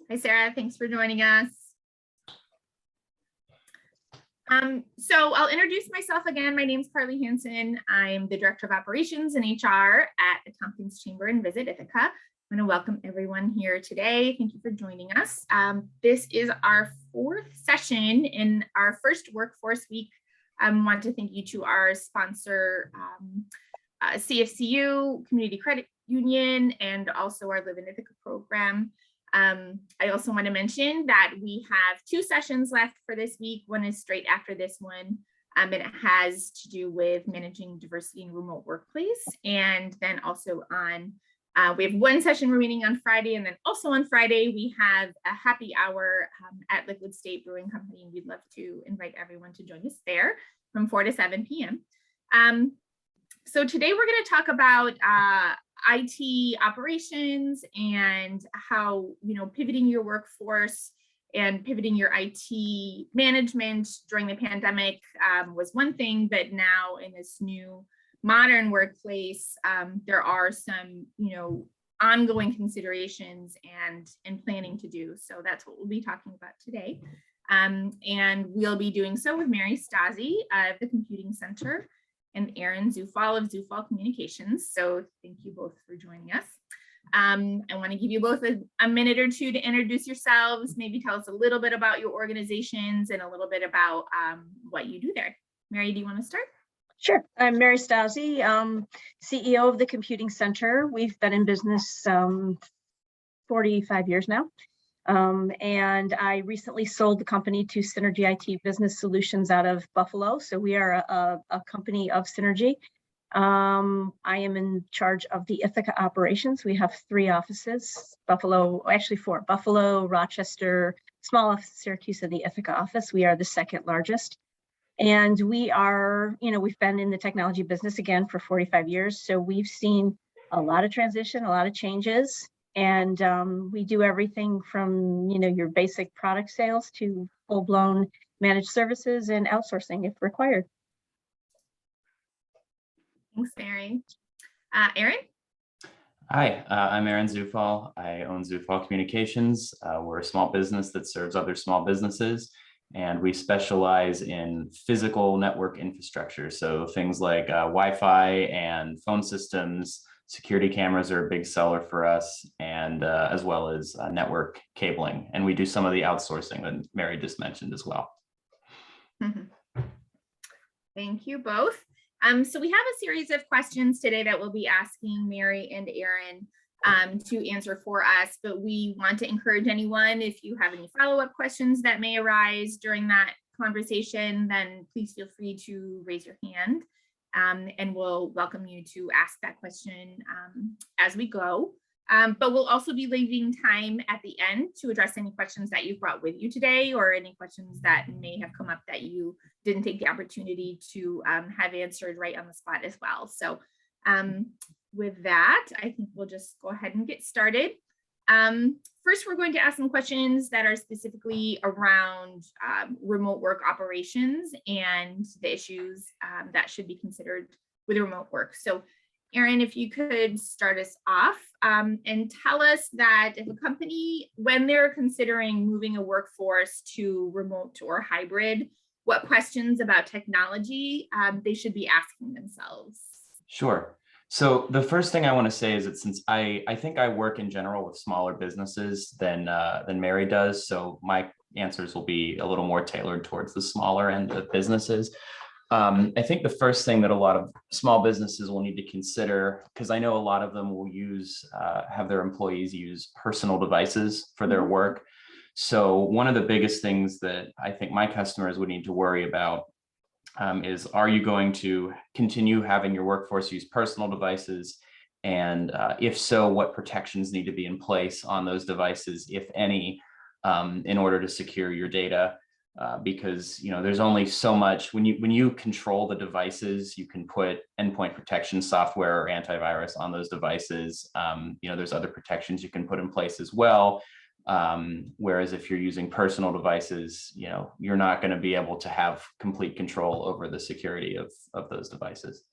Hi, Sarah. Thanks for joining us. So I'll introduce myself again. My name is Carly Hansen. I'm the Director of Operations and HR at the Tompkins Chamber and Visit Ithaca. I want to welcome everyone here today. Thank you for joining us. This is our fourth session in our first Workforce Week. I want to thank you to our sponsor, CFCU, Community Credit Union, and also our Live in Ithaca program. I also want to mention that we have two sessions left for this week. One is straight after this one, and it has to do with managing diversity in remote workplace. And then also on, we have one session remaining on Friday, and then also on Friday, we have a happy hour at Liquid State Brewing Company, and we'd love to invite everyone to join us there from 4 to 7 p.m. So today we're going to talk about IT operations and how, pivoting your workforce and pivoting your IT management during the pandemic was one thing, but now in this new modern workplace, there are some, ongoing considerations and planning to do. So that's what we'll be talking about today. And we'll be doing so with Mary Stazi of the Computing Center and Aaron Zufall of Zufall Communications. So thank you both for joining us. I want to give you both a minute or two to introduce yourselves, maybe tell us a little bit about your organizations and a little bit about what you do there. Mary, do you want to start? Sure. I'm Mary Stazi, CEO of the Computing Center. We've been in business 45 years now. And I recently sold the company to Synergy IT Business Solutions out of Buffalo. So we are a company of Synergy. I am in charge of the Ithaca operations. We have 3 offices, actually 4, Buffalo, Rochester, small office, Syracuse, and the Ithaca office. We are the second largest. And we are, we've been in the technology business again for 45 years. So we've seen a lot of transition, a lot of changes. And we do everything from, your basic product sales to full-blown managed services and outsourcing if required. Thanks, Mary. Aaron? Hi, I'm Aaron Zufall. I own Zufall Communications. We're a small business that serves other small businesses, and we specialize in physical network infrastructure. So things like Wi-Fi and phone systems. Security cameras are a big seller for us, and as well as network cabling. And we do some of the outsourcing that Mary just mentioned as well. Thank you both. So we have a series of questions today that we'll be asking Mary and Aaron to answer for us, but we want to encourage anyone, if you have any follow-up questions that may arise during that conversation, then please feel free to raise your hand. And we'll welcome you to ask that question as we go. But we'll also be leaving time at the end to address any questions that you've brought with you today, or any questions that may have come up that you didn't take the opportunity to have answered right on the spot as well. So with that, I think we'll just go ahead and get started. First, we're going to ask some questions that are specifically around remote work operations and the issues that should be considered with remote work. So Aaron, if you could start us off and tell us that if a company, when they're considering moving a workforce to remote or hybrid, what questions about technology they should be asking themselves? Sure. So the first thing I want to say is that since I think I work in general with smaller businesses than Mary does, so my answers will be a little more tailored towards the smaller end of businesses. I think the first thing that a lot of small businesses will need to consider, because I know a lot of them will have their employees use personal devices for their work. So one of the biggest things that I think my customers would need to worry about is, are you going to continue having your workforce use personal devices? And if so, what protections need to be in place on those devices, if any, in order to secure your data? Because there's only so much when you control the devices, you can put endpoint protection software or antivirus on those devices. There's other protections you can put in place as well. Whereas if you're using personal devices, you're not going to be able to have complete control over the security of those devices.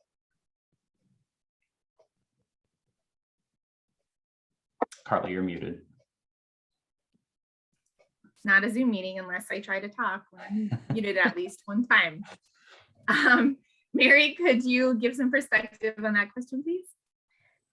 Carly, you're muted. not a Zoom meeting unless I try to talk. I'm muted at least one time. Mary, could you give some perspective on that question, please?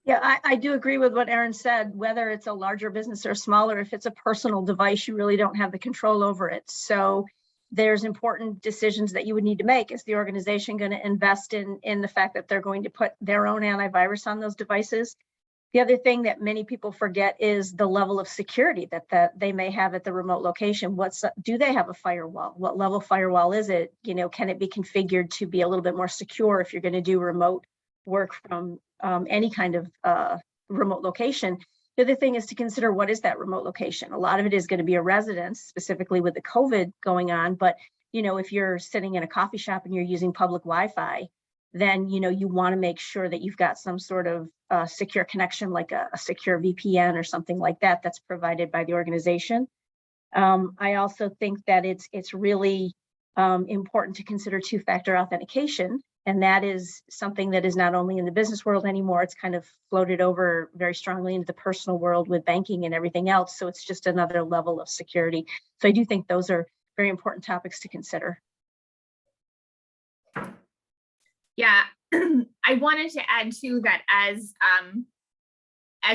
Yeah, I do agree with what Erin said, whether it's a larger business or smaller, if it's a personal device, you really don't have the control over it. So there's important decisions that you would need to make. Is the organization going to invest in the fact that they're going to put their own antivirus on those devices? The other thing that many people forget is the level of security that they may have at the remote location. Do they have a firewall? What level firewall is it? Can it be configured to be a little bit more secure if you're going to do remote work from any kind of remote location? The other thing is to consider, what is that remote location? A lot of it is going to be a residence, specifically with the COVID going on. But, if you're sitting in a coffee shop and you're using public Wi-Fi, then, you want to make sure that you've got some sort of secure connection, like a secure VPN or something like that, that's provided by the organization. I also think that it's really important to consider two-factor authentication. And that is something that is not only in the business world anymore, it's kind of floated over very strongly into the personal world with banking and everything else. So it's just another level of security. So I do think those are very important topics to consider. Yeah, I wanted to add too that as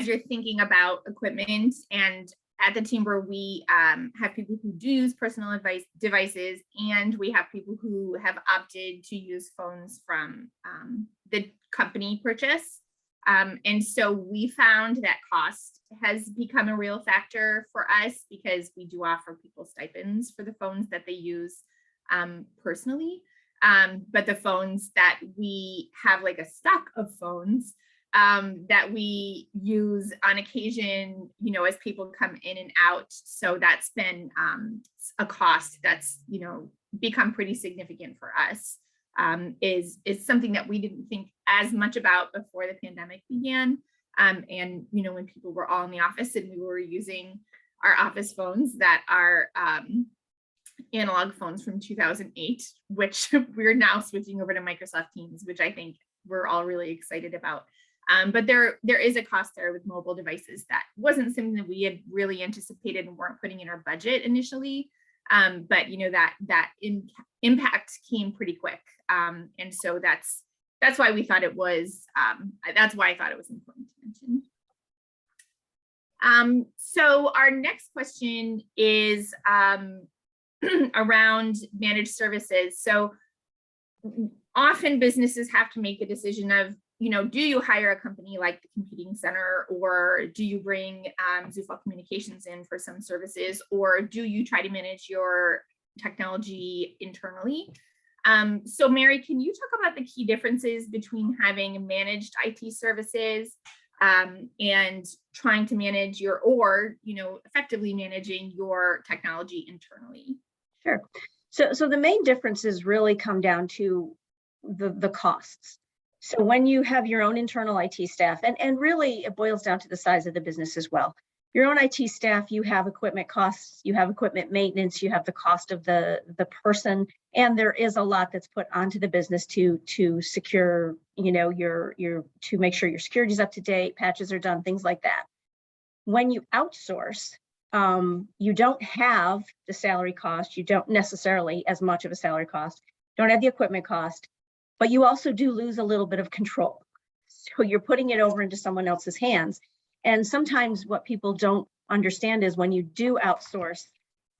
you're thinking about equipment, and at the Chamber, we have people who do use personal devices, and we have people who have opted to use phones from the company purchase. And so we found that cost has become a real factor for us, because we do offer people stipends for the phones that they use personally. But the phones that we have, like a stock of phones that we use on occasion, as people come in and out. So that's been a cost that's, become pretty significant for us, is something that we didn't think as much about before the pandemic began. And, when people were all in the office and we were using our office phones that are analog phones from 2008, which we're now switching over to Microsoft Teams, which I think we're all really excited about. But there is a cost there with mobile devices that wasn't something that we had really anticipated and weren't putting in our budget initially. But that impact came pretty quick. And so that's why we thought it was, that's why I thought it was important to mention. So our next question is around managed services. So often businesses have to make the decision of, do you hire a company like the Computing Center, or do you bring Zufall Communications in for some services, or do you try to manage your technology internally? So Mary, can you talk about the key differences between having managed IT services and trying to manage effectively managing your technology internally? Sure. So the main differences really come down to the costs. So when you have your own internal IT staff, and really it boils down to the size of the business as well. Your own IT staff, you have equipment costs, you have equipment maintenance, you have the cost of the person, and there is a lot that's put onto the business to secure, to make sure your security is up to date, patches are done, things like that. When you outsource, you don't have the salary cost, you don't necessarily as much of a salary cost, don't have the equipment cost, but you also do lose a little bit of control. So you're putting it over into someone else's hands. And sometimes what people don't understand is when you do outsource,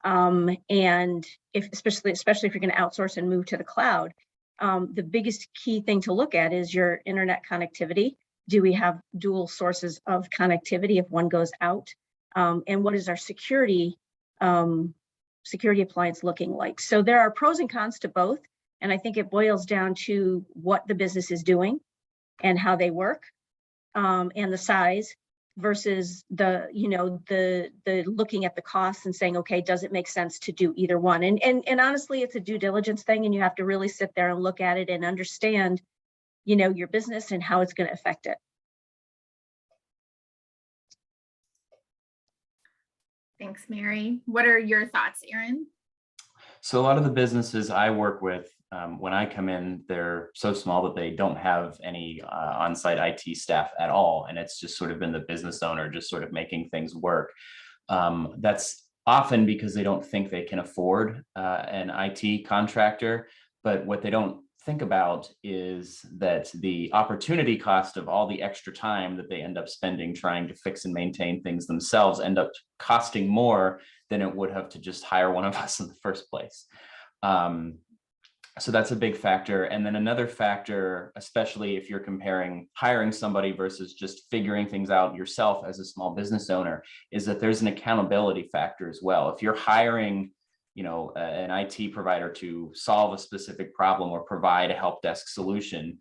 and especially if you're going to outsource and move to the cloud, the biggest key thing to look at is your internet connectivity. Do we have dual sources of connectivity if one goes out? And what is our security appliance looking like? So there are pros and cons to both. And I think it boils down to what the business is doing and how they work, and the size versus the looking at the costs and saying, okay, does it make sense to do either one? And honestly, it's a due diligence thing, and you have to really sit there and look at it and understand, your business and how it's going to affect it. Thanks, Mary. What are your thoughts, Erin? So a lot of the businesses I work with, when I come in, they're so small that they don't have any on-site IT staff at all. And it's just sort of been the business owner just sort of making things work. That's often because they don't think they can afford an IT contractor. But what they don't think about is that the opportunity cost of all the extra time that they end up spending trying to fix and maintain things themselves end up costing more than it would have to just hire one of us in the first place. So that's a big factor. And then another factor, especially if you're comparing hiring somebody versus just figuring things out yourself as a small business owner, is that there's an accountability factor as well. If you're hiring, an IT provider to solve a specific problem or provide a help desk solution,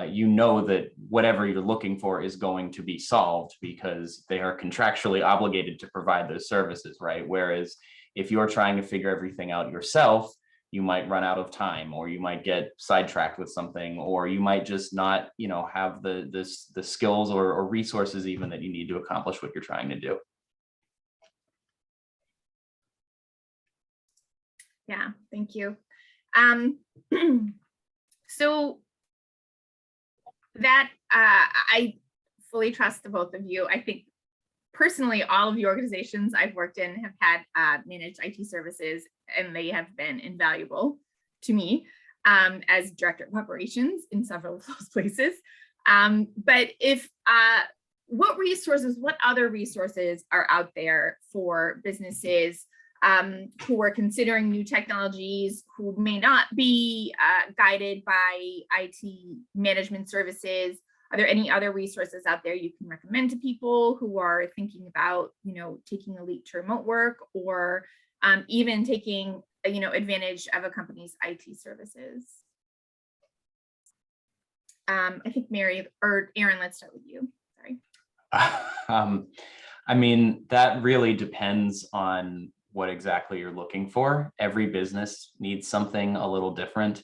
you know that whatever you're looking for is going to be solved because they are contractually obligated to provide those services, right? Whereas if you're trying to figure everything out yourself, you might run out of time, or you might get sidetracked with something, or you might just not, have the skills or resources even that you need to accomplish what you're trying to do. Yeah, thank you. So that I fully trust the both of you. I think personally, all of the organizations I've worked in have had managed IT services, and they have been invaluable to me as director of operations in several of those places. But if what other resources are out there for businesses who are considering new technologies, who may not be guided by IT management services? Are there any other resources out there you can recommend to people who are thinking about, taking a leap to remote work, or even taking, advantage of a company's IT services? I think Mary or Aaron, let's start with you. Sorry. I mean, that really depends on what exactly you're looking for. Every business needs something a little different.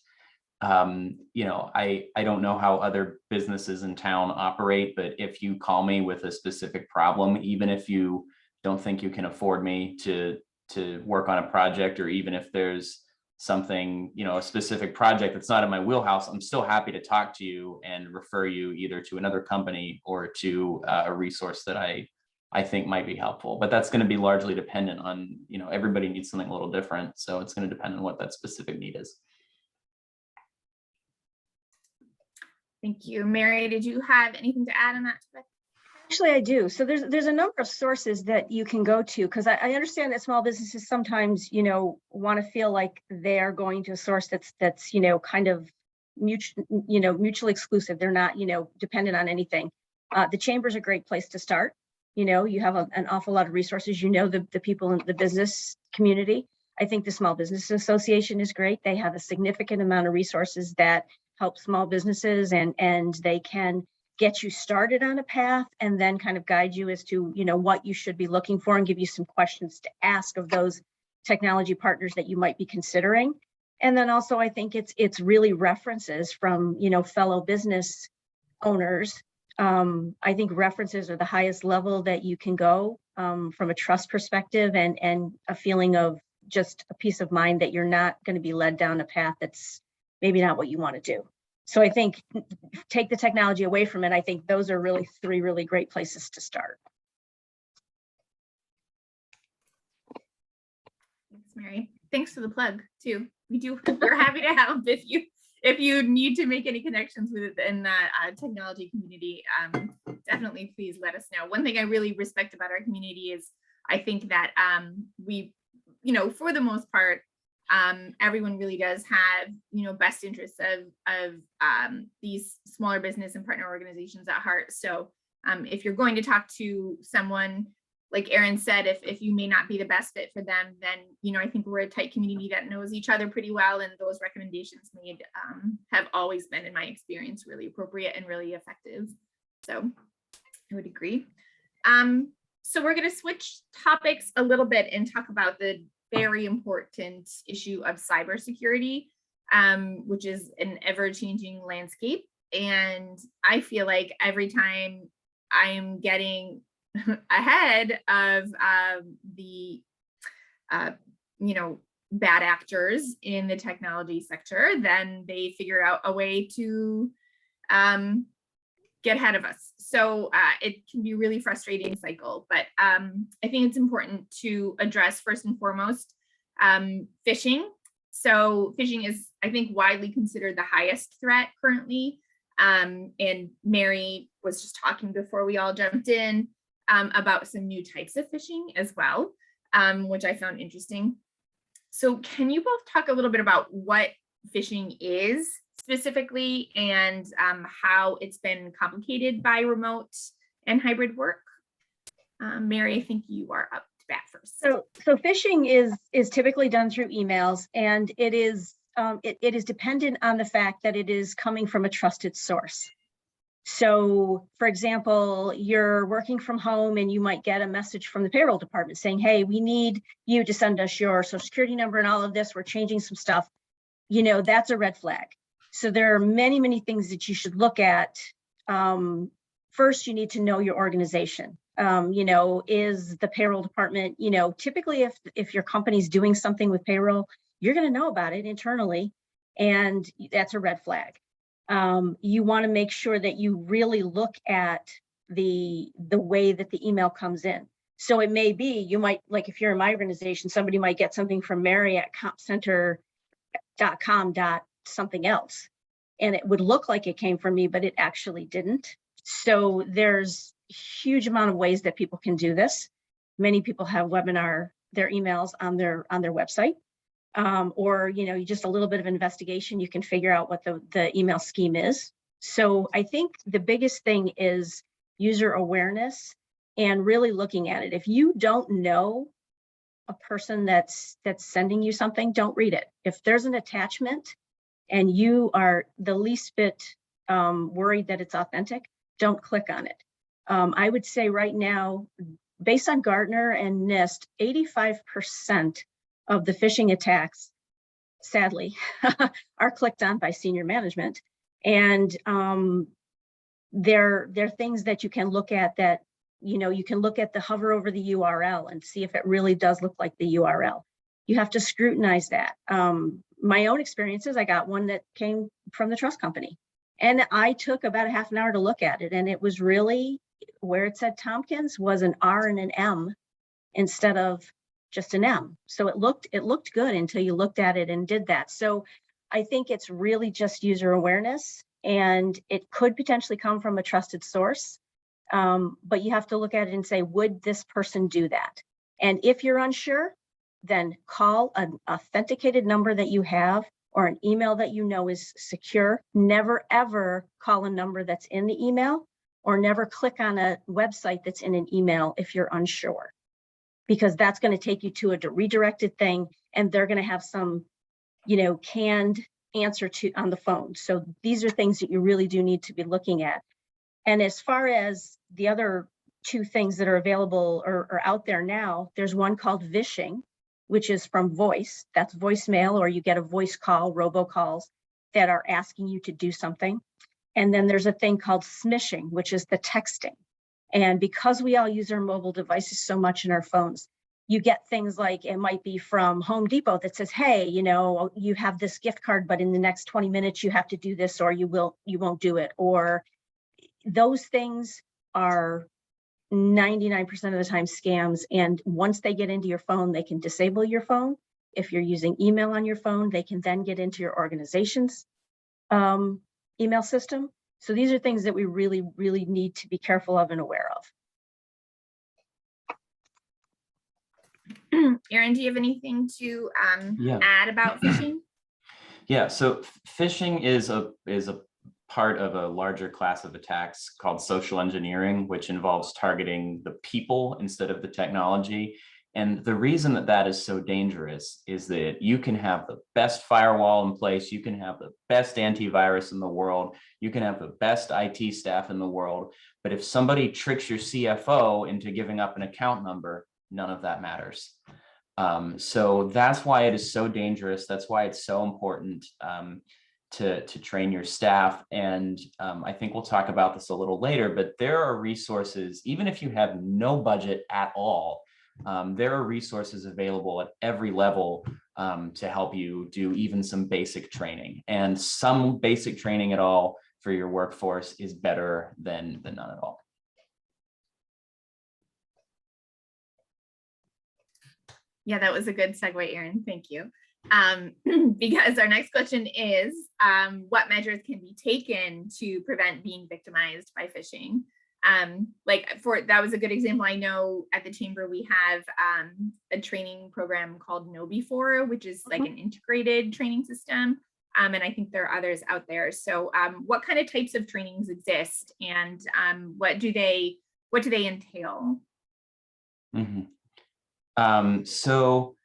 I don't know how other businesses in town operate, but if you call me with a specific problem, even if you don't think you can afford me to work on a project, or even if there's something, a specific project that's not in my wheelhouse, I'm still happy to talk to you and refer you either to another company or to a resource that I think might be helpful. But that's going to be largely dependent on, everybody needs something a little different. So it's going to depend on what that specific need is. Thank you. Mary, did you have anything to add on that topic? Actually, I do. So there's a number of sources that you can go to, because I understand that small businesses sometimes, want to feel like they're going to a source that's kind of mutually exclusive. They're not, dependent on anything. The chamber is a great place to start. You have an awful lot of resources. The people in the business community. I think the Small Business Association is great. They have a significant amount of resources that help small businesses, and they can get you started on a path and then kind of guide you as to, what you should be looking for, and give you some questions to ask of those technology partners that you might be considering. And then also, I think it's really references from, fellow business owners. I think references are the highest level that you can go from a trust perspective, and a feeling of just a peace of mind that you're not going to be led down a path that's maybe not what you want to do. So I think take the technology away from it. I think those are really three really great places to start. Thanks, Mary. Thanks for the plug too. We're happy to help if you need to make any connections within the technology community. Definitely please let us know. One thing I really respect about our community is I think that we, for the most part, everyone really does have, best interests of these smaller business and partner organizations at heart. So if you're going to talk to someone, like Aaron said, if you may not be the best fit for them, then, I think we're a tight community that knows each other pretty well. And those recommendations made have always been, in my experience, really appropriate and really effective. So I would agree. So we're going to switch topics a little bit and talk about the very important issue of cybersecurity, which is an ever-changing landscape. And I feel like every time I'm getting ahead of the bad actors in the technology sector, then they figure out a way to get ahead of us. So it can be a really frustrating cycle, but I think it's important to address first and foremost phishing. So phishing is, I think, widely considered the highest threat currently. And Mary was just talking before we all jumped in about some new types of phishing as well, which I found interesting. So can you both talk a little bit about what phishing is specifically and how it's been complicated by remote and hybrid work? Mary, I think you are up to bat first. So phishing is typically done through emails, and it is dependent on the fact that it is coming from a trusted source. So, for example, you're working from home and you might get a message from the payroll department saying, hey, we need you to send us your social security number and all of this. We're changing some stuff. You know, that's a red flag. So there are many, many things that you should look at. First, you need to know your organization. You know, is the payroll department, you know, typically if your company's doing something with payroll, you're going to know about it internally, and that's a red flag. You want to make sure that you really look at the way that the email comes in. So it may be, you might, like if you're in my organization, somebody might get something from Mary at compcenter.com something else, and it would look like it came from me, but it actually didn't. So there's a huge amount of ways that people can do this. Many people have their emails on their website. Or, you know, just a little bit of investigation, you can figure out what the email scheme is. So I think the biggest thing is user awareness and really looking at it. If you don't know a person that's sending you something, don't read it. If there's an attachment and you are the least bit worried that it's authentic, don't click on it. I would say right now, based on Gartner and NIST, 85% of the phishing attacks, sadly, are clicked on by senior management. And there are things that you can look at that, you know, you can look at the hover over the URL and see if it really does look like the URL. You have to scrutinize that. My own experiences, I got one that came from the trust company, and I took about a half an hour to look at it. And it was really, where it said Tompkins was an R and an M instead of just an M. So it looked good until you looked at it and did that. So I think it's really just user awareness, and it could potentially come from a trusted source. But you have to look at it and say, would this person do that? And if you're unsure, then call an authenticated number that you have or an email that you know is secure. Never, ever call a number that's in the email, or never click on a website that's in an email if you're unsure, because that's going to take you to a redirected thing, and they're going to have some, you know, canned answer to on the phone. So these are things that you really do need to be looking at. And as far as the other two things that are available or out there now, there's one called vishing, which is from voice. That's voicemail, or you get a voice call, robocalls that are asking you to do something. And then there's a thing called smishing, which is the texting. And because we all use our mobile devices so much in our phones, you get things like, it might be from Home Depot that says, hey, you know, you have this gift card, but in the next 20 minutes, you have to do this, or you won't do it. Or those things are 99% of the time scams. And once they get into your phone, they can disable your phone. If you're using email on your phone, they can then get into your organization's email system. So these are things that we really, really need to be careful of and aware of. Erin, do you have anything to add about phishing? Yeah, so phishing is a part of a larger class of attacks called social engineering, which involves targeting the people instead of the technology. And the reason that is so dangerous is that you can have the best firewall in place, you can have the best antivirus in the world, you can have the best IT staff in the world, but if somebody tricks your CFO into giving up an account number, none of that matters. So that's why it is so dangerous. That's why it's so important to train your staff. And I think we'll talk about this a little later, but there are resources, even if you have no budget at all, there are resources available at every level to help you do even some basic training. And some basic training at all for your workforce is better than none at all. Yeah, that was a good segue, Erin. Thank you. Because our next question is, what measures can be taken to prevent being victimized by phishing? That was a good example. I know at the chamber we have a training program called Know Before, which is like an integrated training system. And I think there are others out there. So what kind of types of trainings exist, and what do they entail? So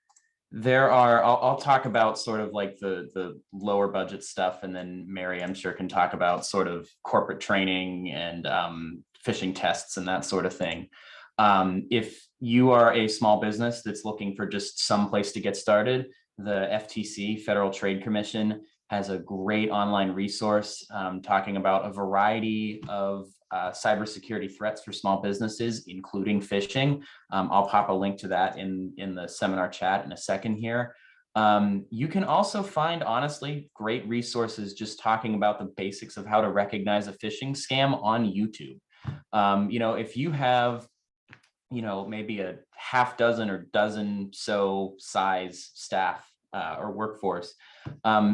there are, I'll talk about sort of like the lower budget stuff, and then Mary, I'm sure, can talk about sort of corporate training and phishing tests and that sort of thing. If you are a small business that's looking for just some place to get started, the FTC, Federal Trade Commission, has a great online resource talking about a variety of cybersecurity threats for small businesses, including phishing. I'll pop a link to that in the seminar chat in a second here. You can also find, honestly, great resources just talking about the basics of how to recognize a phishing scam on YouTube. If you have, maybe a half dozen or dozen so size staff or workforce,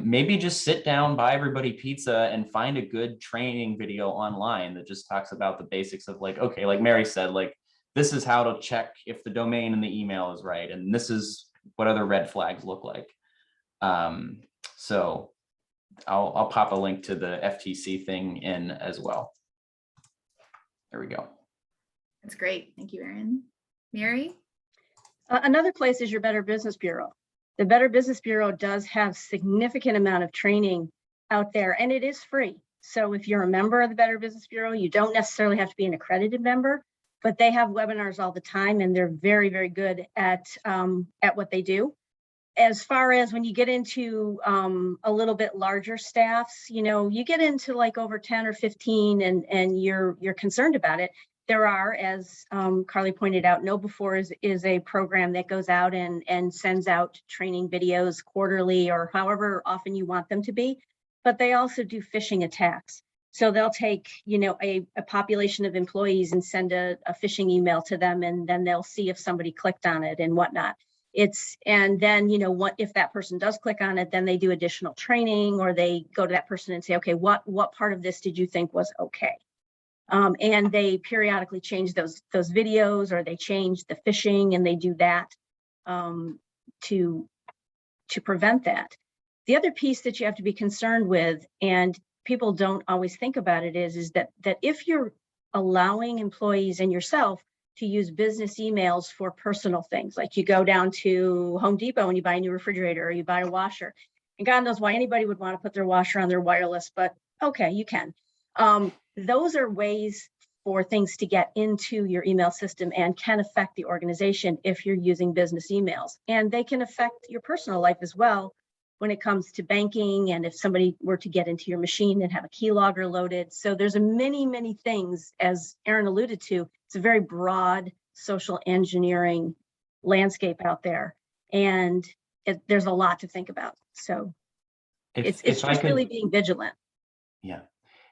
maybe just sit down, buy everybody pizza, and find a good training video online that just talks about the basics of, like, okay, like Mary said, like, this is how to check if the domain in the email is right, and this is what other red flags look like. So I'll pop a link to the FTC thing in as well. There we go. That's great. Thank you, Erin. Mary? Another place is your Better Business Bureau. The Better Business Bureau does have significant amount of training out there, and it is free. So if you're a member of the Better Business Bureau, you don't necessarily have to be an accredited member, but they have webinars all the time, and they're very, very good at what they do. As far as when you get into a little bit larger staffs, you get into like over 10 or 15 and you're concerned about it. There are, as Carly pointed out, Know Before is a program that goes out and sends out training videos quarterly or however often you want them to be, but they also do phishing attacks. So they'll take, a population of employees and send a phishing email to them, and then they'll see if somebody clicked on it and whatnot. And then, what if that person does click on it, then they do additional training, or they go to that person and say, okay, what part of this did you think was okay? And they periodically change those videos, or they change the phishing, and they do that to prevent that. The other piece that you have to be concerned with, and people don't always think about it, is that if you're allowing employees and yourself to use business emails for personal things, like you go down to Home Depot and you buy a new refrigerator or you buy a washer, and God knows why anybody would want to put their washer on their wireless, but okay, you can. Those are ways for things to get into your email system and can affect the organization if you're using business emails. And they can affect your personal life as well when it comes to banking, and if somebody were to get into your machine and have a keylogger loaded. So there's many, many things, as Erin alluded to. It's a very broad social engineering landscape out there, and there's a lot to think about. So it's just really being vigilant. Yeah.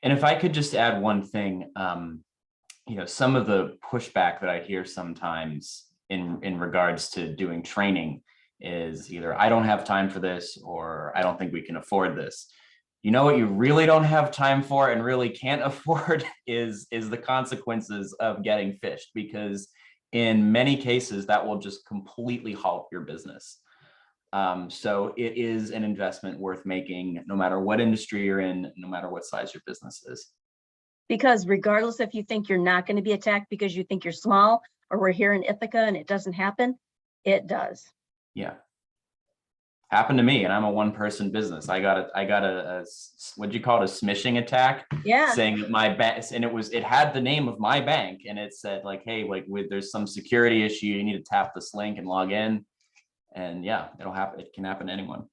And if I could just add one thing, some of the pushback that I hear sometimes in regards to doing training is either I don't have time for this, or I don't think we can afford this. What you really don't have time for and really can't afford is the consequences of getting phished, because in many cases that will just completely halt your business. So it is an investment worth making, no matter what industry you're in, no matter what size your business is. Because regardless if you think you're not going to be attacked because you think you're small, or we're here in Ithaca and it doesn't happen, it does. Yeah. Happened to me, and I'm a one-person business. I got a what'd you call it, a smishing attack? Yeah. Saying that my bank, and it had the name of my bank, and it said like, hey, like there's some security issue, you need to tap this link and log in. And yeah, it'll happen. It can happen to anyone.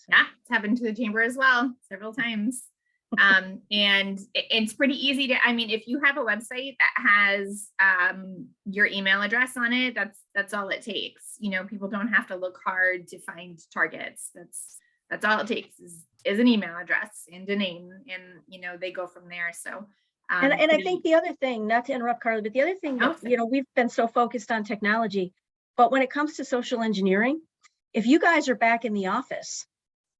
Yeah, it's happened to the chamber as well several times. And it's pretty easy to, if you have a website that has your email address on it, that's all it takes. People don't have to look hard to find targets. That's all it takes is an email address and a name, and they go from there. So And I think the other thing, not to interrupt Carly, but the other thing that, we've been so focused on technology, but when it comes to social engineering, if you guys are back in the office,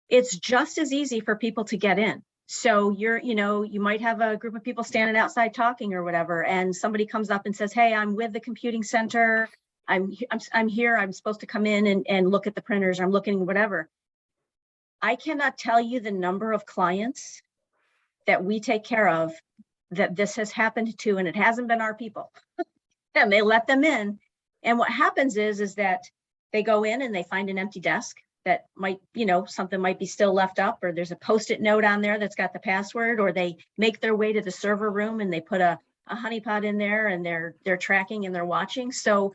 it's just as easy for people to get in. So you might have a group of people standing outside talking or whatever, and somebody comes up and says, hey, I'm with the computing center. I'm here. I'm supposed to come in and look at the printers. I'm looking whatever. I cannot tell you the number of clients that we take care of that this has happened to, and it hasn't been our people. And they let them in. And what happens is that they go in and they find an empty desk that might, something might be still left up, or there's a Post-it note on there that's got the password, or they make their way to the server room and they put a honeypot in there and they're tracking and they're watching. So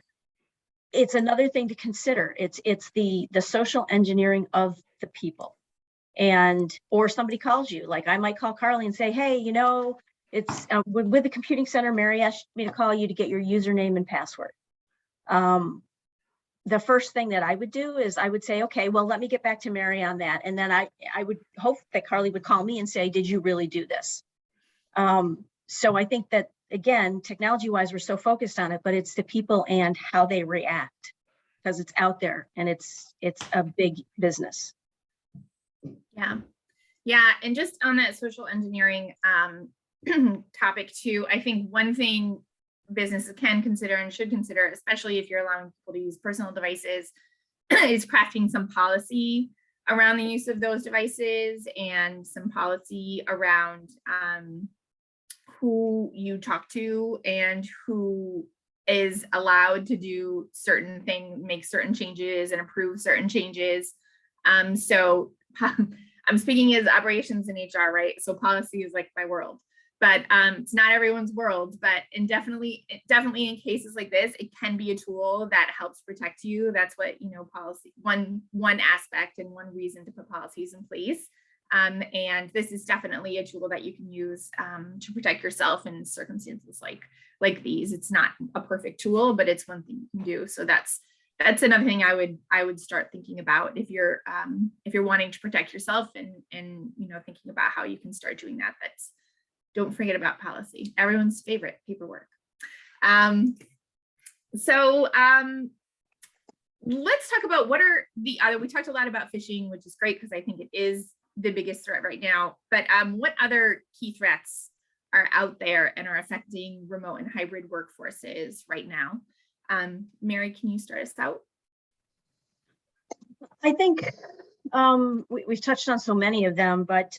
it's another thing to consider. It's the social engineering of the people. Or somebody calls you, like I might call Carly and say, hey, it's with the computing center, Mary asked me to call you to get your username and password. The first thing that I would do is I would say, okay, well, let me get back to Mary on that. And then I would hope that Carly would call me and say, did you really do this? So I think that, again, technology wise, we're so focused on it, but it's the people and how they react, because it's out there and it's a big business. Yeah. And just on that social engineering topic too, I think one thing businesses can consider and should consider, especially if you're allowing people to use personal devices, is crafting some policy around the use of those devices and some policy around who you talk to and who is allowed to do certain things, make certain changes and approve certain changes. So I'm speaking as operations and HR, right? So policy is like my world, but it's not everyone's world. But definitely in cases like this, it can be a tool that helps protect you. That's what policy one aspect and one reason to put policies in place. And this is definitely a tool that you can use to protect yourself in circumstances like these. It's not a perfect tool, but it's one thing you can do. So that's another thing I would start thinking about if you're wanting to protect yourself and thinking about how you can start doing that. Don't forget about policy, everyone's favorite paperwork. So let's talk about what are the other. We talked a lot about phishing, which is great because I think it is the biggest threat right now. But what other key threats are out there and are affecting remote and hybrid workforces right now? Mary, can you start us out? I think we've touched on so many of them, but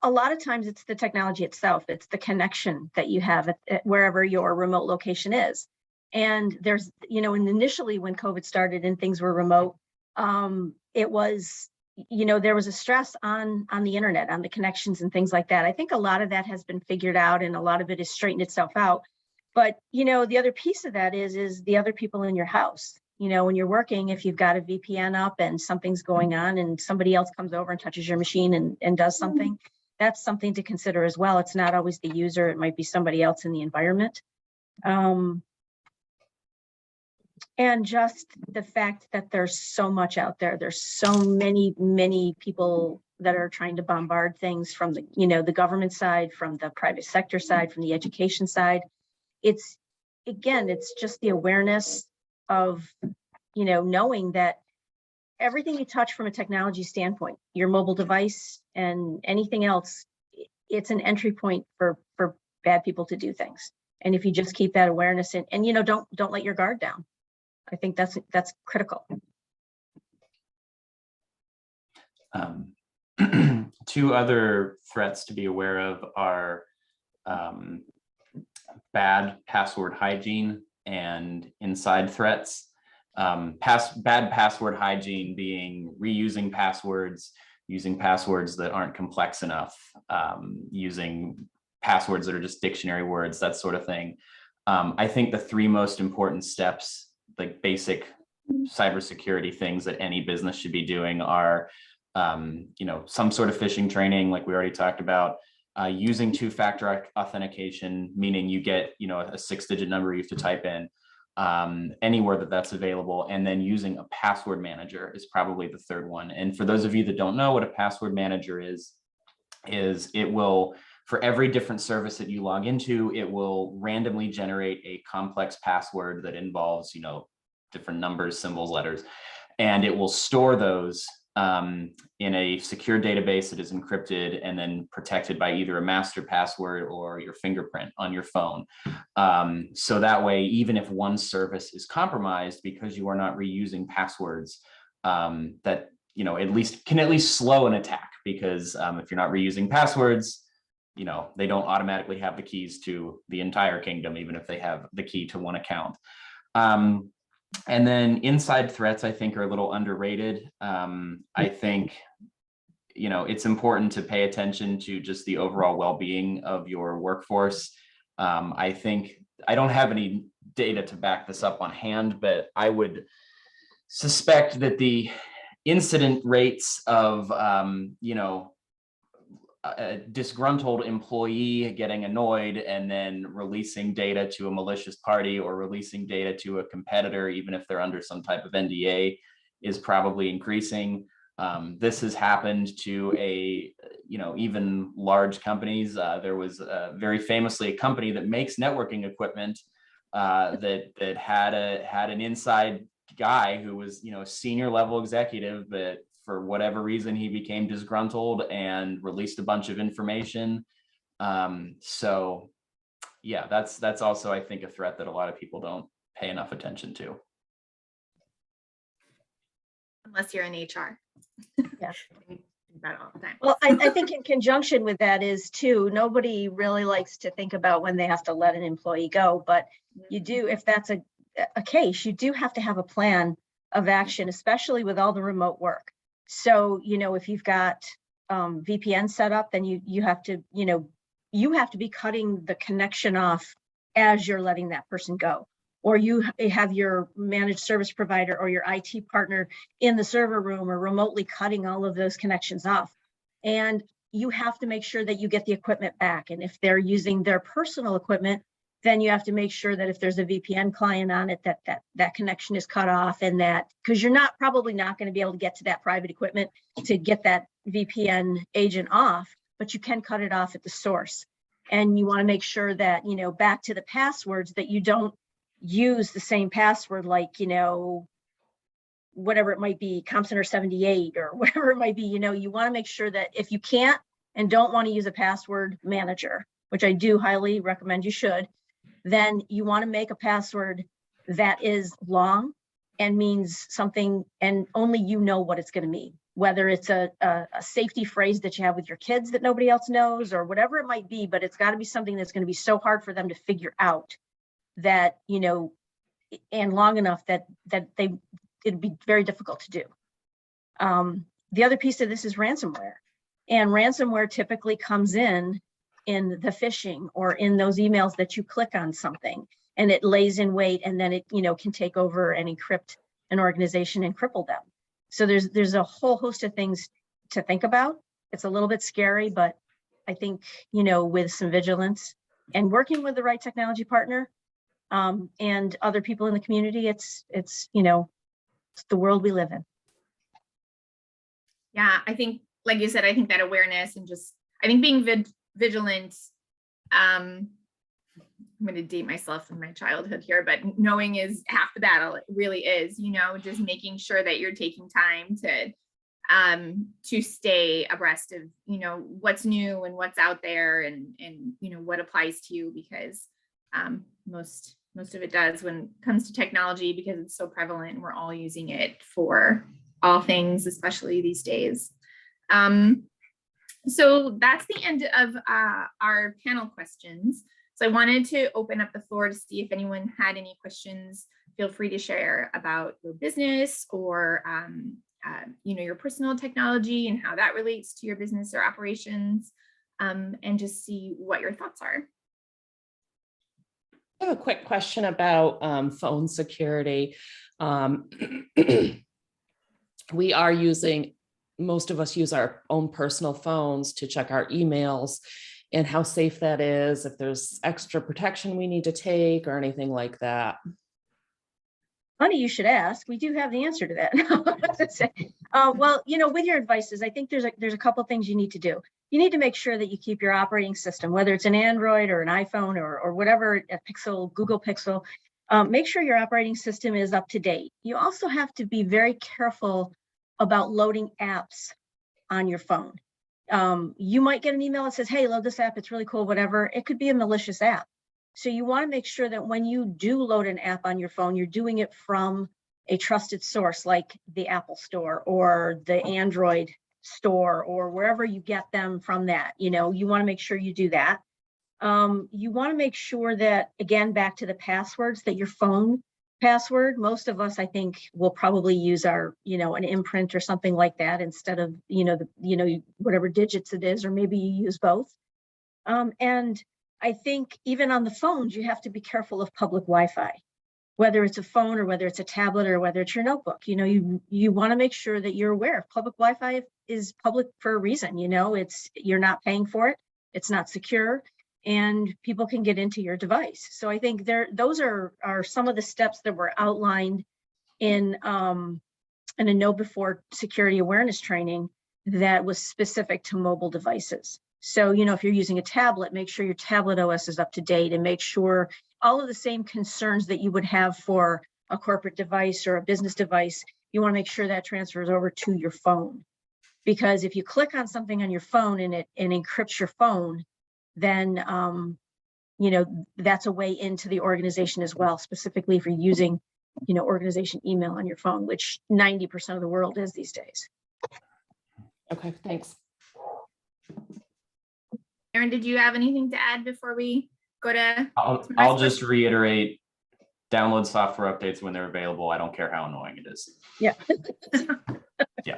a lot of times it's the technology itself. It's the connection that you have at wherever your remote location is. And there's, and initially when COVID started and things were remote, it was, there was a stress on the internet, on the connections and things like that. I think a lot of that has been figured out and a lot of it has straightened itself out. But, the other piece of that is the other people in your house. When you're working, if you've got a VPN up and something's going on and somebody else comes over and touches your machine and does something, that's something to consider as well. It's not always the user. It might be somebody else in the environment. And just the fact that there's so much out there. There's so many people that are trying to bombard things from the, the government side, from the private sector side, from the education side. It's just the awareness of, knowing that everything you touch from a technology standpoint, your mobile device and anything else, it's an entry point for bad people to do things. And if you just keep that awareness and don't let your guard down. I think that's critical. Two other threats to be aware of are bad password hygiene and inside threats. Bad password hygiene being reusing passwords, using passwords that aren't complex enough, using passwords that are just dictionary words, that sort of thing. I think the three most important steps, like basic cybersecurity things that any business should be doing are, some sort of phishing training, like we already talked about, using two-factor authentication, meaning you get, a 6-digit number you have to type in, anywhere that that's available. And then using a password manager is probably the third one. And for those of you that don't know what a password manager is it will, for every different service that you log into, it will randomly generate a complex password that involves, different numbers, symbols, letters, and it will store those in a secure database that is encrypted and then protected by either a master password or your fingerprint on your phone. So that way, even if one service is compromised because you are not reusing passwords, that at least slow an attack, because if you're not reusing passwords, they don't automatically have the keys to the entire kingdom, even if they have the key to one account. And then inside threats, I think, are a little underrated. I think, it's important to pay attention to just the overall well-being of your workforce. I think, I don't have any data to back this up on hand, but I would suspect that the incident rates of, a disgruntled employee getting annoyed and then releasing data to a malicious party or releasing data to a competitor, even if they're under some type of NDA, is probably increasing. This has happened to even large companies. There was very famously a company that makes networking equipment that had an inside guy who was, a senior level executive, but for whatever reason, he became disgruntled and released a bunch of information. So yeah, that's also, I think, a threat that a lot of people don't pay enough attention to. Unless you're in HR. Yeah. About all the time. Well, I think in conjunction with that is too, nobody really likes to think about when they have to let an employee go, but you do, if that's a case, you do have to have a plan of action, especially with all the remote work. So, if you've got VPN set up, then you have to, you have to be cutting the connection off as you're letting that person go. Or you have your managed service provider or your IT partner in the server room or remotely cutting all of those connections off. And you have to make sure that you get the equipment back. And if they're using their personal equipment, then you have to make sure that if there's a VPN client on it, that connection is cut off, and that, because you're probably not going to be able to get to that private equipment to get that VPN agent off, but you can cut it off at the source. And you want to make sure that, back to the passwords, that you don't use the same password, like, whatever it might be, CompCenter 78 or whatever it might be. You want to make sure that if you can't and don't want to use a password manager, which I do highly recommend you should, then you want to make a password that is long and means something, and only you know what it's going to mean, whether it's a safety phrase that you have with your kids that nobody else knows or whatever it might be, but it's got to be something that's going to be so hard for them to figure out that, and long enough that it'd be very difficult to do. The other piece of this is ransomware, and ransomware typically comes in the phishing or in those emails that you click on something and it lays in wait, and then it, can take over and encrypt an organization and cripple them. So there's a whole host of things to think about. It's a little bit scary, but I think, with some vigilance and working with the right technology partner, and other people in the community, it's it's the world we live in. Yeah, I think, like you said, I think that awareness and just, I think being vigilant, I'm going to date myself in my childhood here, but knowing is half the battle. It really is, just making sure that you're taking time to stay abreast of, what's new and what's out there, and what applies to you, because most of it does when it comes to technology, because it's so prevalent and we're all using it for all things, especially these days. So that's the end of our panel questions. So I wanted to open up the floor to see if anyone had any questions. Feel free to share about your business or your personal technology and how that relates to your business or operations, and just see what your thoughts are. I have a quick question about phone security. Most of us use our own personal phones to check our emails, and how safe that is, if there's extra protection we need to take or anything like that. Funny you should ask. We do have the answer to that. Well, with your devices, I think there's a couple things you need to do. You need to make sure that you keep your operating system, whether it's an Android or an iPhone or whatever, a Pixel, Google Pixel, make sure your operating system is up to date. You also have to be very careful about loading apps on your phone. You might get an email that says, hey, load this app, it's really cool, whatever. It could be a malicious app. So you want to make sure that when you do load an app on your phone, you're doing it from a trusted source like the Apple Store or the Android store or wherever you get them from that. You want to make sure you do that. You want to make sure that, again, back to the passwords, that your phone password, most of us, I think, will probably use our, an imprint or something like that instead of, whatever digits it is, or maybe you use both. And I think even on the phones, you have to be careful of public Wi-Fi, whether it's a phone or whether it's a tablet or whether it's your notebook. You want to make sure that you're aware public Wi-Fi is public for a reason. You're not paying for it. It's not secure, and people can get into your device. So I think those are some of the steps that were outlined in a Know Before security awareness training that was specific to mobile devices. So, if you're using a tablet, make sure your tablet OS is up to date, and make sure all of the same concerns that you would have for a corporate device or a business device, you want to make sure that transfers over to your phone. Because if you click on something on your phone and it encrypts your phone, then, that's a way into the organization as well, specifically if you're using, organization email on your phone, which 90% of the world is these days. Okay, thanks. Erin, did you have anything to add before we go to? I'll just reiterate, download software updates when they're available. I don't care how annoying it is. Yeah. Yeah.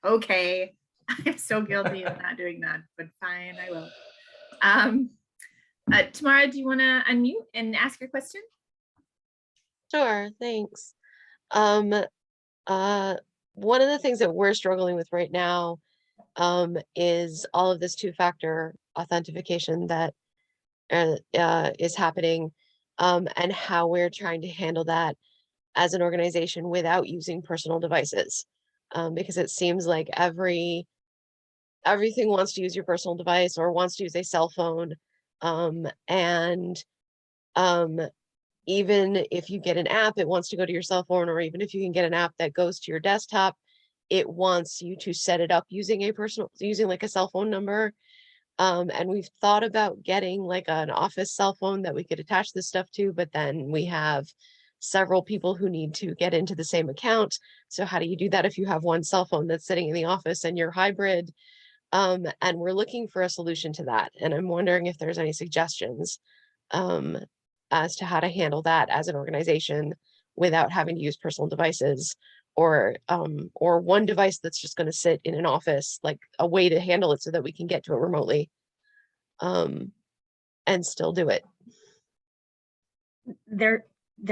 Okay. I'm so guilty of not doing that, but fine, I will. Tamara, do you want to unmute and ask your question? Sure, thanks. One of the things that we're struggling with right now is all of this two-factor authentication that is happening, and how we're trying to handle that as an organization without using personal devices, because it seems like everything wants to use your personal device or wants to use a cell phone, and even if you get an app, it wants to go to your cell phone, or even if you can get an app that goes to your desktop, it wants you to set it up using like a cell phone number. And we've thought about getting like an office cell phone that we could attach this stuff to, but then we have several people who need to get into the same account. So how do you do that if you have one cell phone that's sitting in the office and you're hybrid? And we're looking for a solution to that. And I'm wondering if there's any suggestions as to how to handle that as an organization without having to use personal devices, or one device that's just going to sit in an office, like a way to handle it so that we can get to it remotely, and still do it. There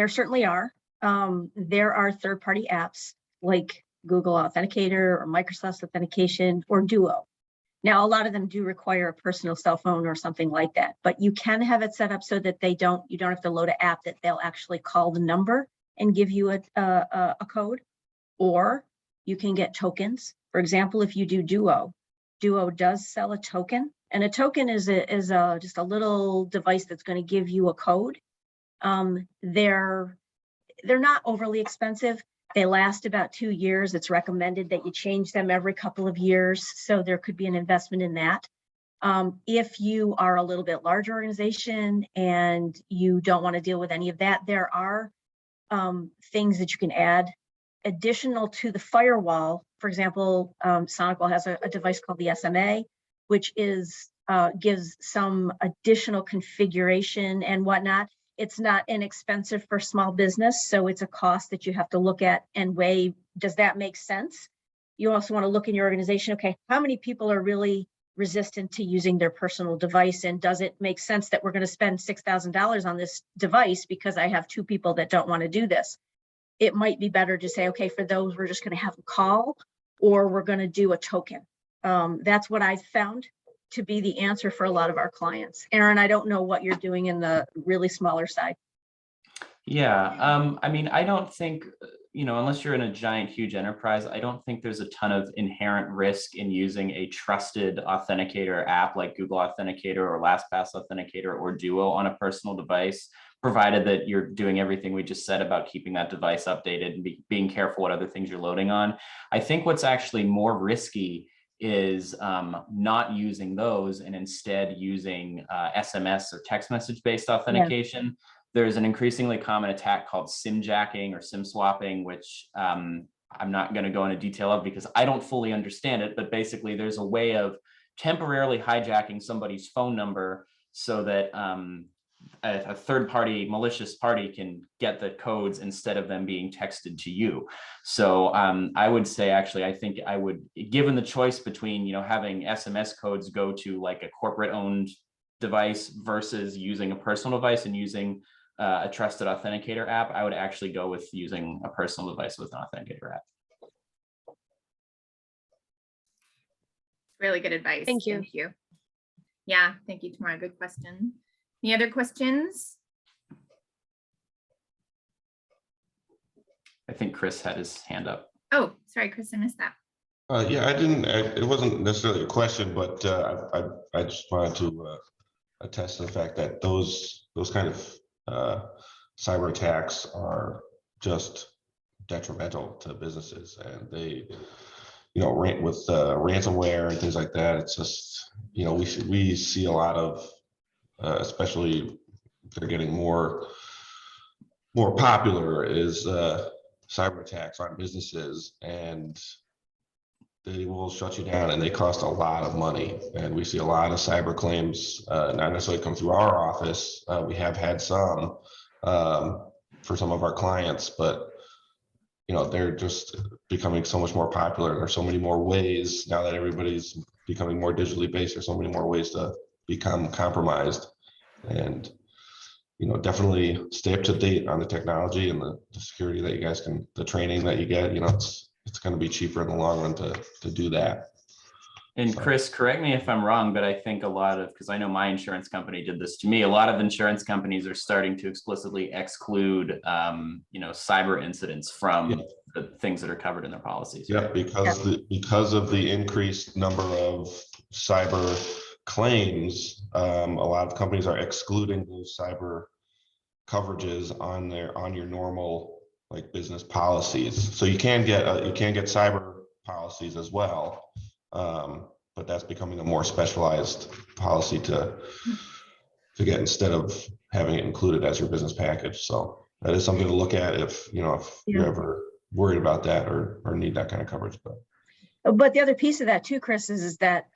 certainly are. There are third-party apps like Google Authenticator or Microsoft Authentication or Duo. Now, a lot of them do require a personal cell phone or something like that, but you can have it set up so that you don't have to load an app, that they'll actually call the number and give you a code, or you can get tokens. For example, if you do Duo does sell a token, and a token is just a little device that's going to give you a code. They're not overly expensive. They last about 2 years. It's recommended that you change them every couple of years, so there could be an investment in that. If you are a little bit larger organization and you don't want to deal with any of that, there are things that you can add additional to the firewall. For example, Sonicwall has a device called the SMA, which gives some additional configuration and whatnot. It's not inexpensive for small business, so it's a cost that you have to look at and weigh. Does that make sense? You also want to look in your organization, okay, how many people are really resistant to using their personal device, and does it make sense that we're going to spend $6,000 on this device because I have 2 people that don't want to do this? It might be better to say, okay, for those, we're just going to have a call, or we're going to do a token. That's what I've found to be the answer for a lot of our clients. Erin, I don't know what you're doing in the really smaller side. Yeah, I mean, I don't think, unless you're in a giant, huge enterprise, I don't think there's a ton of inherent risk in using a trusted authenticator app like Google Authenticator or LastPass Authenticator or Duo on a personal device, provided that you're doing everything we just said about keeping that device updated and being careful what other things you're loading on. I think what's actually more risky is not using those and instead using SMS or text message based authentication. There's an increasingly common attack called SIM jacking or SIM swapping, which I'm not going to go into detail of because I don't fully understand it, but basically there's a way of temporarily hijacking somebody's phone number so that a third party malicious party can get the codes instead of them being texted to you. So I would say, actually, I think I would, given the choice between, having SMS codes go to like a corporate owned device versus using a personal device and using a trusted authenticator app, I would actually go with using a personal device with an authenticator app. Really good advice. Thank you. Thank you. Yeah, thank you, Tamara. Good question. Any other questions? I think Chris had his hand up. Oh, sorry, Chris, I missed that. Yeah, it wasn't necessarily a question, but I just wanted to attest to the fact that those kind of cyber attacks are just detrimental to businesses, and they, with ransomware and things like that, it's just, we see a lot of, especially they're getting more popular, is cyber attacks on businesses, and they will shut you down, and they cost a lot of money. And we see a lot of cyber claims, not necessarily come through our office. We have had some for some of our clients, but they're just becoming so much more popular. There's so many more ways now that everybody's becoming more digitally based. There's so many more ways to become compromised, and definitely stay up to date on the technology and the security that you guys can, the training that you get. It's going to be cheaper in the long run to do that. And Chris, correct me if I'm wrong, but I think because I know my insurance company did this to me, a lot of insurance companies are starting to explicitly exclude, cyber incidents from the things that are covered in their policies. Yeah, because of the increased number of cyber claims, a lot of companies are excluding those cyber coverages on your normal like business policies. So you can get cyber policies as well, but that's becoming a more specialized policy to get instead of having it included as your business package. So that is something to look at if you're ever worried about that or need that kind of coverage. But the other piece of that too, Chris, is that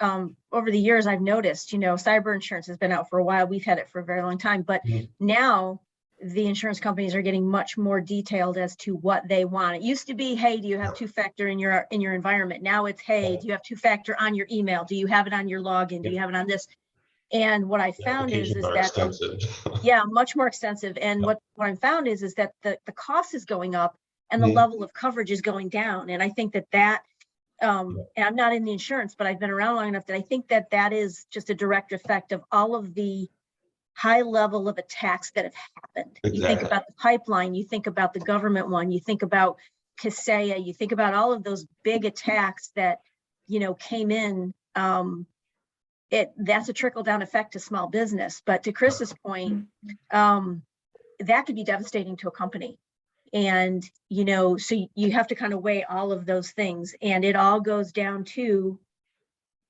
over the years I've noticed, cyber insurance has been out for a while. We've had it for a very long time, but now the insurance companies are getting much more detailed as to what they want. It used to be, hey, do you have two-factor in your environment? Now it's, hey, do you have two-factor on your email? Do you have it on your login? Do you have it on this? And what I found is that much more extensive. And what I found is that the cost is going up and the level of coverage is going down. And I think that and I'm not in the insurance, but I've been around long enough that I think that is just a direct effect of all of the high level of attacks that have happened. Exactly. You think about the pipeline, you think about the government one, you think about Kaseya, you think about all of those big attacks that, came in. That's a trickle down effect to small business. But to Chris's point, that could be devastating to a company. And, so you have to kind of weigh all of those things, and it all goes down to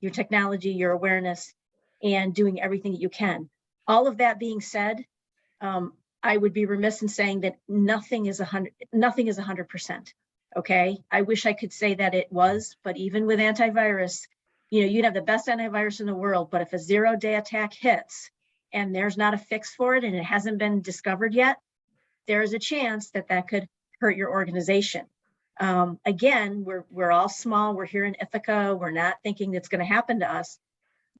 your technology, your awareness, and doing everything that you can. All of that being said, I would be remiss in saying that nothing is 100%. Okay. I wish I could say that it was, but even with antivirus, you'd have the best antivirus in the world, but if a 0-day attack hits and there's not a fix for it and it hasn't been discovered yet, there is a chance that could hurt your organization. Again, we're all small. We're here in Ithaca. We're not thinking it's going to happen to us,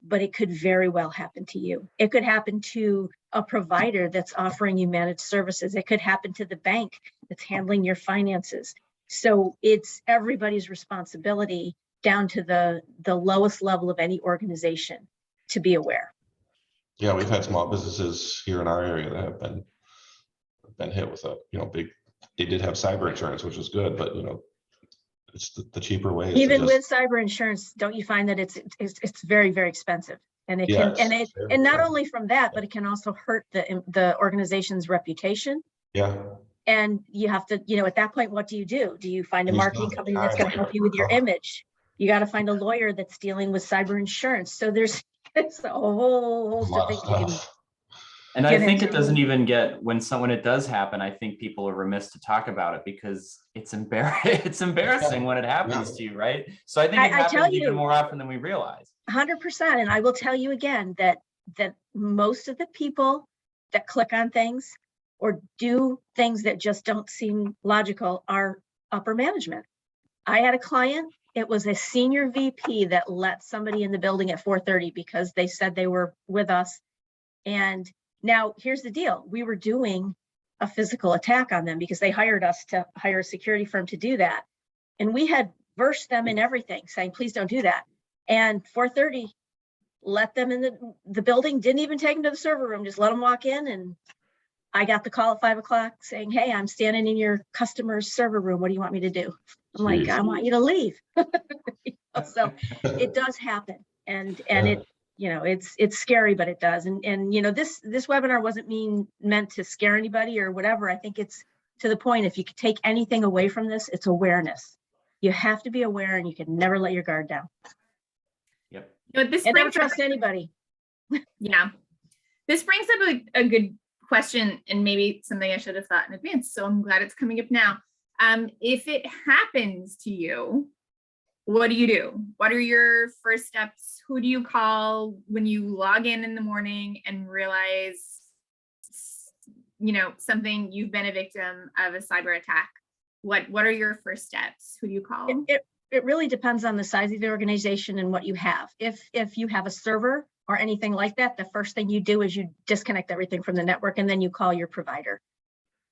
but it could very well happen to you. It could happen to a provider that's offering you managed services. It could happen to the bank that's handling your finances. So it's everybody's responsibility down to the lowest level of any organization to be aware. Yeah, we've had small businesses here in our area that have been been hit with a, big, they did have cyber insurance, which was good, but it's the cheaper way. Even with cyber insurance, don't you find that it's very, very expensive? And it Yes, can, very and not expensive. only from that, but it can also hurt the organization's reputation. Yeah. And you have to, at that point, what do you do? Do you find a And you marketing still have company that's going to time. help you with your Oh. image? You got to find a lawyer that's dealing with cyber insurance. So there's it's a whole A host of lot of things you can stuff. And I get think it into. doesn't even get when it does happen. I think people are remiss to talk about it because it's it's embarrassing when it happens to you, right? So I think it I tell happens even you, more often than we realize. 100%. And I will tell you again that most of the people that click on things or do things that just don't seem logical are upper management. I had a client, it was a senior VP that let somebody in the building at 4:30 because they said they were with us. And now here's the deal. We were doing a physical attack on them because they hired us to hire a security firm to do that. And we had versed them in everything, saying, please don't do that. And 4:30, let them in the building, didn't even take them to the server room, just let them walk in. And I got the call at 5 o'clock saying, hey, I'm standing in your customer's server room. What do you want me to do? I'm like, I want you to leave. So it does happen. And it, it's scary, but it does. And this webinar wasn't meant to scare anybody or whatever. I think it's to the point, if you could take anything away from this, it's awareness. You have to be aware and you can never let your guard down. Yep. This And don't brings up, trust anybody. yeah, this brings up a good question and maybe something I should have thought in advance. So I'm glad it's coming up now. If it happens to you, what do you do? What are your first steps? Who do you call when you log in the morning and realize, something, you've been a victim of a cyber attack? What are your first steps? Who do you call? It really depends on the size of the organization and what you have. If you have a server or anything like that, the first thing you do is you disconnect everything from the network and then you call your provider.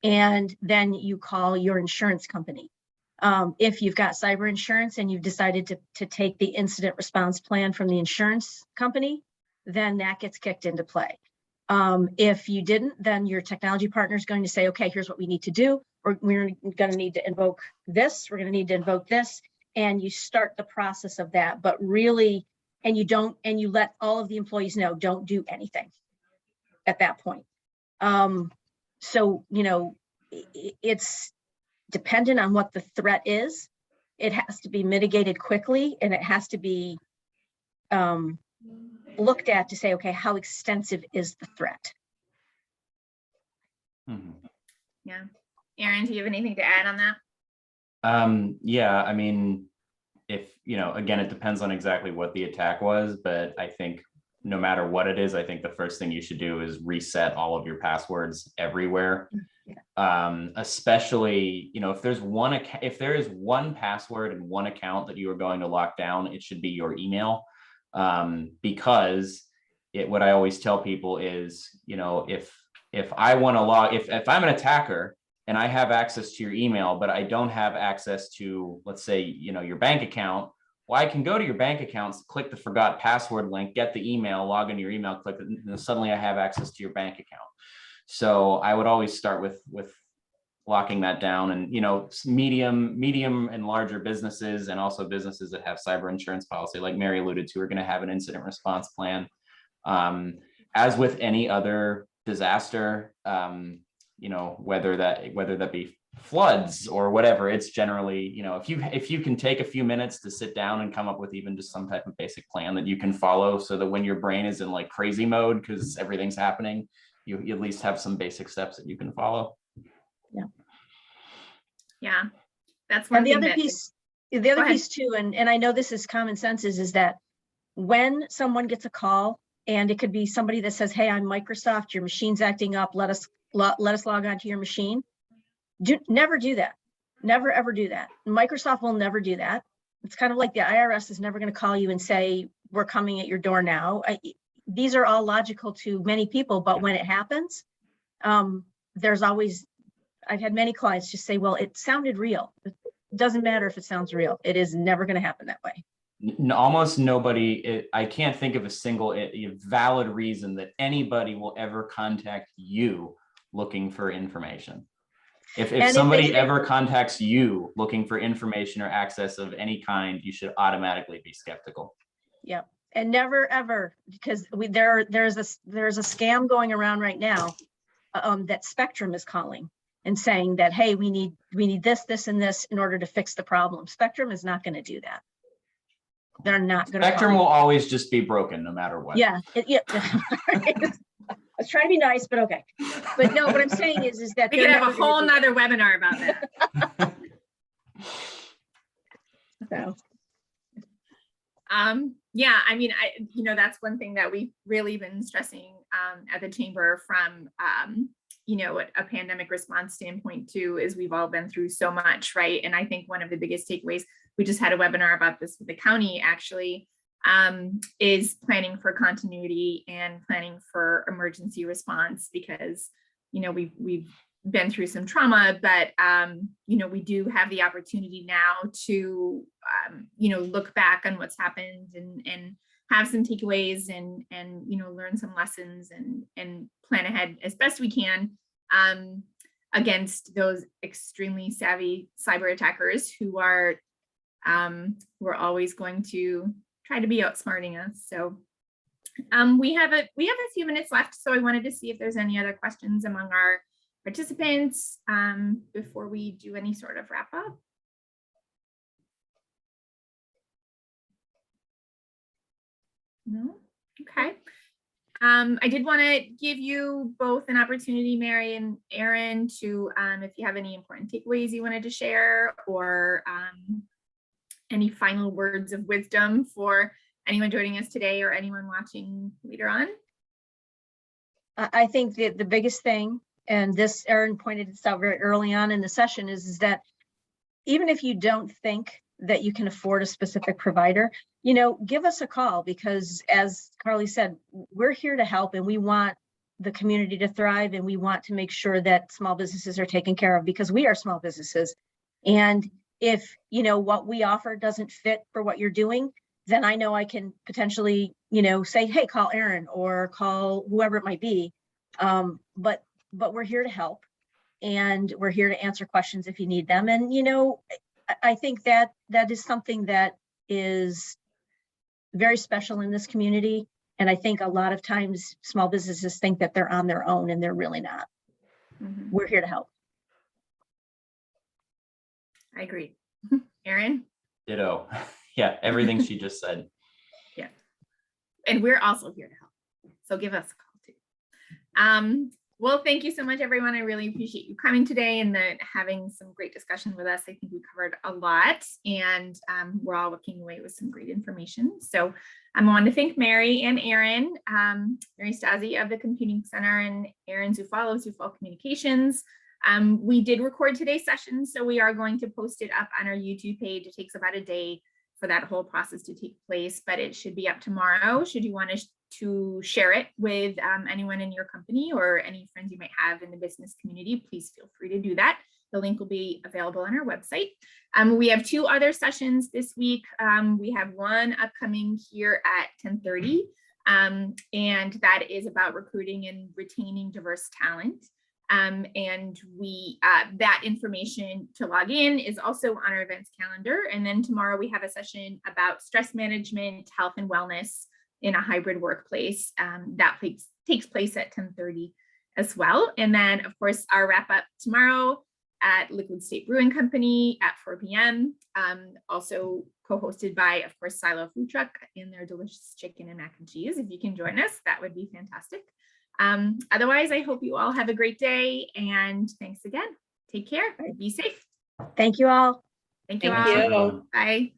And then you call your insurance company. If you've got cyber insurance and you've decided to take the incident response plan from the insurance company, then that gets kicked into play. If you didn't, then your technology partner is going to say, okay, here's what we need to do. We're going to need to invoke this. We're going to need to invoke this. And you start the process of that, but really, and you let all of the employees know, don't do anything at that point. So, it's dependent on what the threat is. It has to be mitigated quickly and it has to be looked at to say, okay, how extensive is the threat? Mhm. Yeah. Aaron, do you have anything to add on that? Yeah, I mean, if, again, it depends on exactly what the attack was, but I think no matter what it is, I think the first thing you should do is reset all of your passwords everywhere. Yeah. Especially, if there is one password and one account that you are going to lock down, it should be your email. Because what I always tell people is, if I want to log, if I'm an attacker and I have access to your email, but I don't have access to, let's say, your bank account, well, I can go to your bank accounts, click the forgot password link, get the email, log into your email, click it, and suddenly I have access to your bank account. So I would always start with locking that down. And, medium and larger businesses, and also businesses that have cyber insurance policy, like Mary alluded to, are going to have an incident response plan. As with any other disaster, whether that be floods or whatever, it's generally, if you can take a few minutes to sit down and come up with even just some type of basic plan that you can follow, so that when your brain is in like crazy mode because everything's happening, you at least have some basic steps that you can follow. Yeah, that's one and the thing. other piece too, and I know this is common sense, is that when someone gets a call, and it could be somebody that says, hey, I'm Microsoft, your machine's acting up, let us log on to your machine. Never do that. Never, ever do that. Microsoft will never do that. It's kind of like the IRS is never going to call you and say, we're coming at your door now. These are all logical to many people, but when it happens, there's always, I've had many clients just say, well, it sounded real. It doesn't matter if it sounds real. It is never going to happen that way. Almost nobody, I can't think of a single valid reason that anybody will ever contact you looking for information. If And if somebody they- ever contacts you looking for information or access of any kind, you should automatically be skeptical. Yep. And never ever, because there's a scam going around right now that Spectrum is calling and saying that, hey, we need this and this in order to fix the problem. Spectrum is not going to do that. They're not going to. Spectrum will always just be broken no matter what. Yeah. I was trying to be nice, but okay. But no, what I'm saying is that We could have a whole nother webinar about that. So. Yeah, I mean, that's one thing that we've really been stressing at the chamber from, a pandemic response standpoint too, is we've all been through so much, right? And I think one of the biggest takeaways, we just had a webinar about this with the county actually, is planning for continuity and planning for emergency response, because, we've been through some trauma, but, we do have the opportunity now to, look back on what's happened and have some takeaways and learn some lessons and plan ahead as best we can against those extremely savvy cyber attackers who are always going to try to be outsmarting us. So we have a few minutes left, so I wanted to see if there's any other questions among our participants before we do any sort of wrap up. No? Okay. I did want to give you both an opportunity, Mary and Aaron, to if you have any important takeaways you wanted to share, or any final words of wisdom for anyone joining us today or anyone watching later on. I think that the biggest thing, and this Aaron pointed this out very early on in the session, is that even if you don't think that you can afford a specific provider, give us a call, because as Carly said, we're here to help and we want the community to thrive, and we want to make sure that small businesses are taken care of, because we are small businesses. And if what we offer doesn't fit for what you're doing, then I know I can potentially, say, hey, call Aaron or call whoever it might be. But we're here to help, and we're here to answer questions if you need them. And, I think that is something that is very special in this community. And I think a lot of times small businesses think that they're on their own, and they're really not. Mm-hmm. We're here to help. I agree. Aaron? Ditto. Yeah, everything she just said. Yeah. And we're also here to help. So give us a call too. Well, thank you so much, everyone. I really appreciate you coming today and having some great discussion with us. I think we covered a lot, and we're all walking away with some great information. So I want to thank Mary and Aaron, Mary Stazi of the Computing Center and Aaron Zufall of Zufall Communications. We did record today's session, so we are going to post it up on our YouTube page. It takes about a day for that whole process to take place, but it should be up tomorrow. Should you want to share it with anyone in your company or any friends you might have in the business community, please feel free to do that. The link will be available on our website. We have 2 other sessions this week. We have one upcoming here at 10:30, and that is about recruiting and retaining diverse talent. And that information to log in is also on our events calendar. And then tomorrow we have a session about stress management, health and wellness in a hybrid workplace. That takes place at 10:30 as well. And then of course, our wrap up tomorrow at Liquid State Brewing Company at 4 p.m. Also co-hosted by, of course, Silo Food Truck and their delicious chicken and mac and cheese. If you can join us, that would be fantastic. Otherwise, I hope you all have a great day, and thanks again. Take care. Be safe. Thank you all. Thank you Thank all. you. Bye.